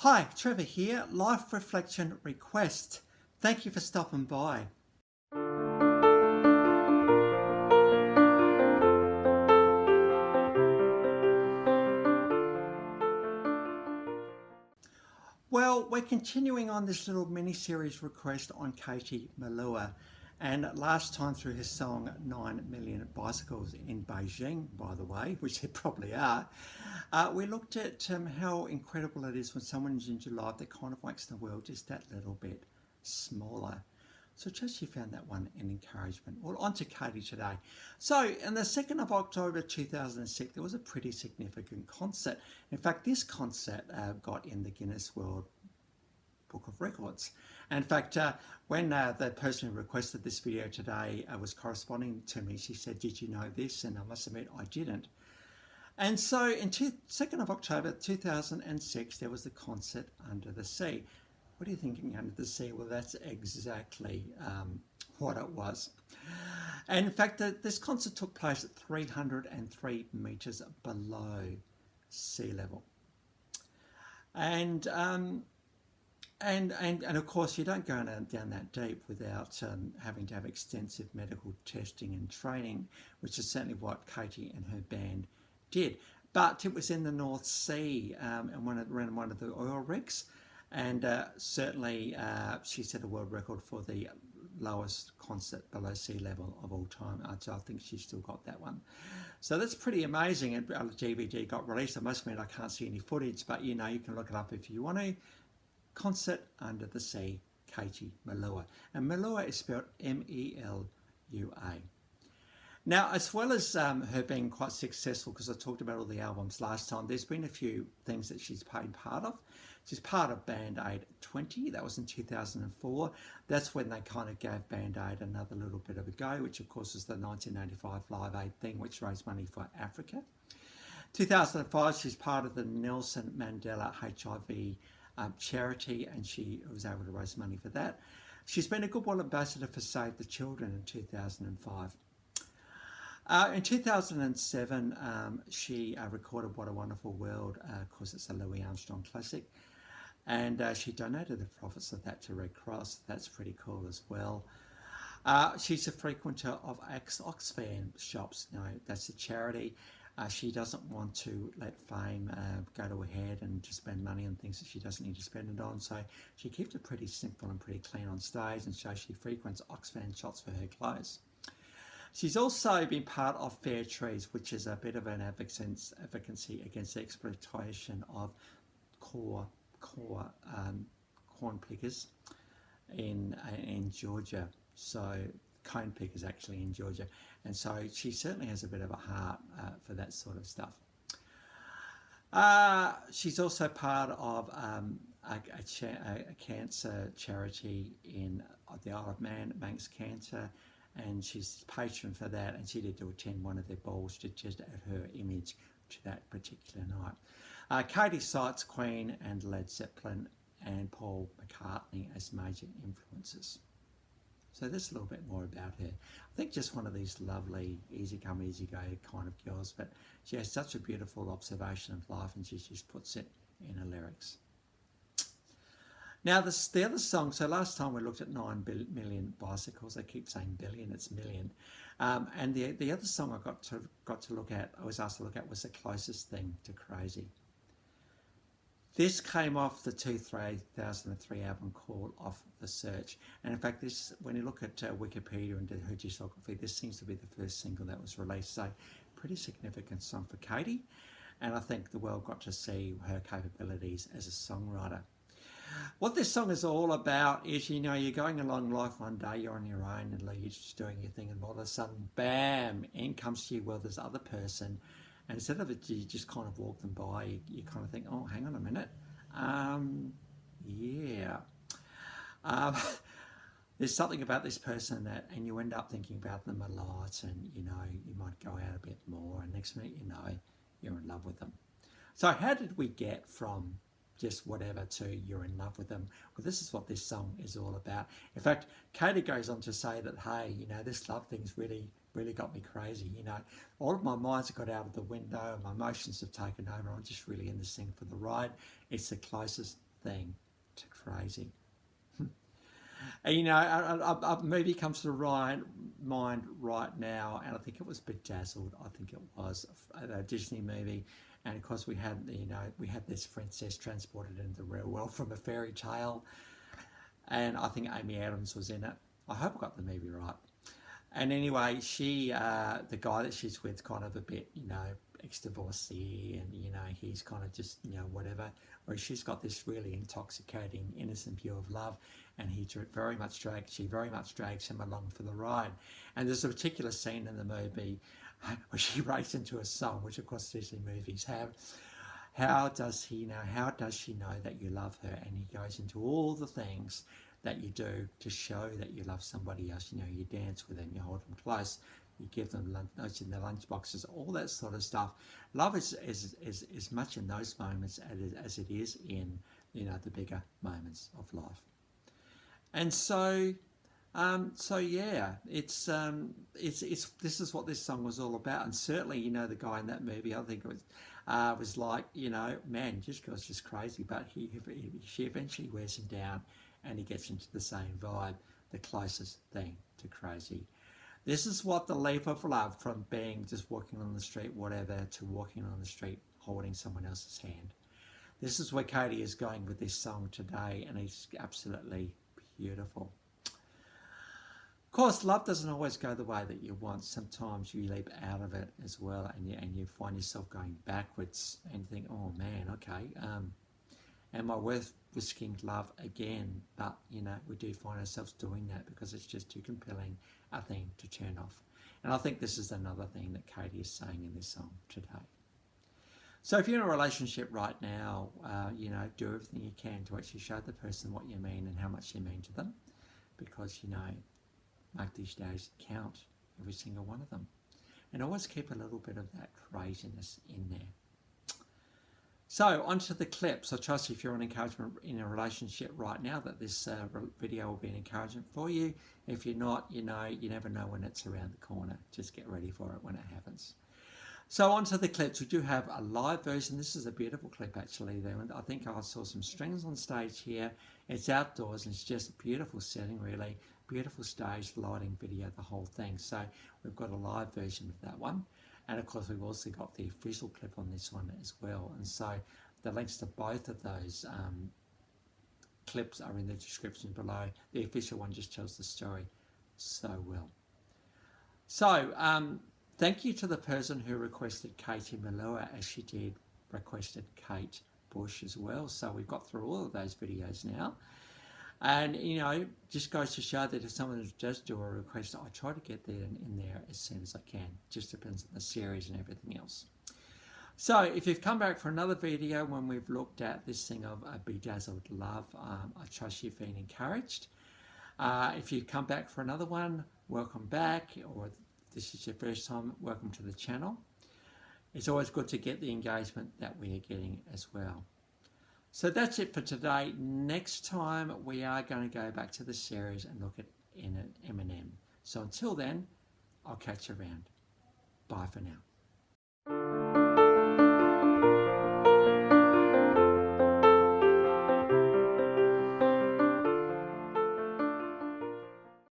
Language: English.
Hi, Trevor here, Life Reflection Request. Thank you for stopping by. Well, we're continuing on this little mini-series request on Katie Melua. And last time through his song 9 Million Bicycles in Beijing, by the way, which they probably are, we looked at how incredible it is when someone's in your life that kind of makes the world just that little bit smaller. So just you found that one an encouragement. Well, on to Katie today. So on the 2nd of October 2006, there was a pretty significant concert. In fact, this concert got in the Guinness World Book of Records. And in fact, when the person who requested this video today was corresponding to me, she said, "Did you know this?" And I must admit, I didn't. And so in 2nd of October 2006, there was the concert Under the Sea. What are you thinking, Under the Sea? Well, that's exactly what it was. And in fact, this concert took place at 303 metres below sea level. And of course, you don't go down that deep without having to have extensive medical testing and training, which is certainly what Katie and her band did. But it was in the North Sea and around one of the oil rigs. And certainly she set a world record for the lowest concert below sea level of all time. So I think she's still got that one. So that's pretty amazing. And a DVD got released. I must admit I can't see any footage, but you can look it up if you want to. Concert Under the Sea, Katie Melua. And Melua is spelled M-E-L-U-A. Now, as well as her being quite successful, because I talked about all the albums last time, there's been a few things that she's been part of. She's part of Band Aid 20. That was in 2004. That's when they kind of gave Band Aid another little bit of a go, which of course is the 1985 Live Aid thing, which raised money for Africa. 2005, she's part of the Nelson Mandela HIV charity, and she was able to raise money for that. She's been a Goodwill Ambassador for Save the Children in 2005. In 2007, she recorded What a Wonderful World, of course it's a Louis Armstrong classic, and she donated the profits of that to Red Cross. That's pretty cool as well. She's a frequenter of Oxfam shops. That's a charity. She doesn't want to let fame go to her head and to spend money on things that she doesn't need to spend it on. So she keeps it pretty simple and pretty clean on stage, and so she frequents Oxfam shops for her clothes. She's also been part of Fair Trees, which is a bit of an advocacy against the exploitation of corn pickers in Georgia. So cone pickers actually in Georgia, and so she certainly has a bit of a heart for that sort of stuff. She's also part of a cancer charity in the Isle of Man, Manx Cancer, and she's patron for that, and she did to attend one of their balls to just add her image to that particular night. Katie cites Queen and Led Zeppelin and Paul McCartney as major influences. So there's a little bit more about her. I think just one of these lovely, easy come, easy go kind of girls, but she has such a beautiful observation of life, and she just puts it in her lyrics. Now, the other song, so last time we looked at 9 million bicycles. I keep saying billion, it's million. And the other song I was asked to look at was The Closest Thing to Crazy. This came off the 2003 album called Off the Search. And in fact, this, when you look at Wikipedia and her discography, this seems to be the first single that was released. So pretty significant song for Katie. And I think the world got to see her capabilities as a songwriter. What this song is all about is, you're going along life one day, you're on your own and you're just doing your thing, and all of a sudden, bam, in comes to your world this other person. And instead of it, you just kind of walk them by, you kind of think, oh, hang on a minute. There's something about this person and you end up thinking about them a lot, and, you might go out a bit more, and next minute, you're in love with them. So how did we get from just whatever to you're in love with them? Well, this is what this song is all about. In fact, Katie goes on to say that, hey, this love thing's really got me crazy. All of my minds have got out of the window, and my emotions have taken over. I'm just really in this thing for the ride. It's the closest thing to crazy. And you know, a movie comes to mind right now, and I think it was Bedazzled. I think it was a Disney movie, and of course we had this princess transported into the real world from a fairy tale, and I think Amy Adams was in it. I hope I got the movie right. And anyway, she, the guy that she's with, kind of a bit, ex-divorcee, and he's kind of just whatever. Whereas she's got this really intoxicating, innocent view of love, and she very much drags him along for the ride. And there's a particular scene in the movie where she breaks into a song, which of course Disney movies have. How does she know that you love her? And he goes into all the things that you do to show that you love somebody else. You dance with them, you hold them close, you give them notes in their lunch boxes, all that sort of stuff. Love is much in those moments as it is in the bigger moments of life. And so yeah, it's this is what this song was all about. And certainly the guy in that movie, I think it was like man, this girl's just crazy, but she eventually wears him down, and he gets into the same vibe, the closest thing to crazy. This is what the leap of love from being just walking on the street, whatever, to walking on the street holding someone else's hand. This is where Katie is going with this song today, and it's absolutely beautiful. Of course, love doesn't always go the way that you want. Sometimes you leap out of it as well, and you find yourself going backwards and think, oh man, okay, am I worth risking love again? But we do find ourselves doing that because it's just too compelling a thing to turn off. And I think this is another thing that Katie is saying in this song today. So if you're in a relationship right now, do everything you can to actually show the person what you mean and how much you mean to them, because make these days count, every single one of them, and always keep a little bit of that craziness in there. So onto the clips. I trust if you're an encouragement in a relationship right now that this video will be an encouragement for you. If you're not, you never know when it's around the corner. Just get ready for it when it happens. So onto the clips. We do have a live version. This is a beautiful clip actually there. And I think I saw some strings on stage here. It's outdoors and it's just a beautiful setting really. Beautiful stage, lighting, video, the whole thing. So we've got a live version of that one. And of course, we've also got the official clip on this one as well. And so the links to both of those clips are in the description below. The official one just tells the story so well. So thank you to the person who requested Katie Melua, as she did requested Kate Bush as well. So we've got through all of those videos now. And, just goes to show that if someone does do a request, I try to get that in there as soon as I can. Just depends on the series and everything else. So if you've come back for another video when we've looked at this thing of a bedazzled love, I trust you've been encouraged. If you've come back for another one, welcome back. Or this is your first time, welcome to the channel. It's always good to get the engagement that we are getting as well. So that's it for today. Next time we are going to go back to the series and look at Eminem. So until then, I'll catch you around. Bye for now.